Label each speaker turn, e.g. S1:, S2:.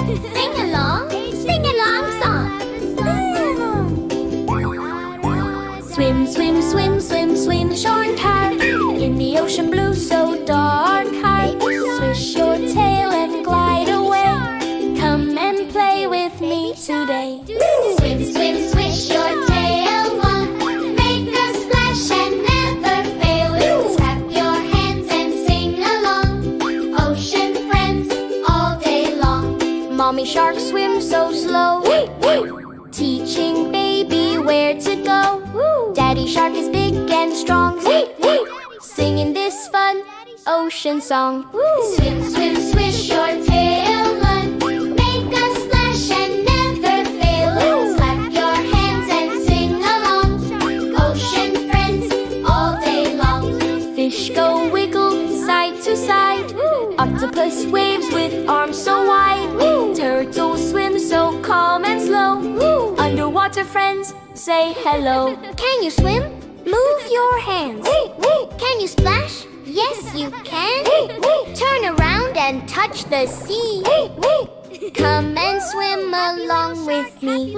S1: Sing along song. Swim, swim, swim, swim, swim, short hard in the ocean blue so dark hard. Swish your tail and glide away. Come and play with me today. Swim, swim, swish your tail long. Make a splash and never fail. Clap your hands and sing along. Ocean friends all day long. Mommy shark swims so slow, teaching baby where to go. Daddy shark is big and strong, singing this fun ocean song. Swim, swim, swish your tail run. Make a splash and never fail. Clap your hands and sing along. Ocean friends all day long. Fish go wiggle side to side. Octopus waves with arms so wide. Turtles swim so calm and slow. Underwater friends say hello. Can you swim? Move your hands. Can you splash? Yes, you can. Turn around and touch the sea. Come and swim along with me.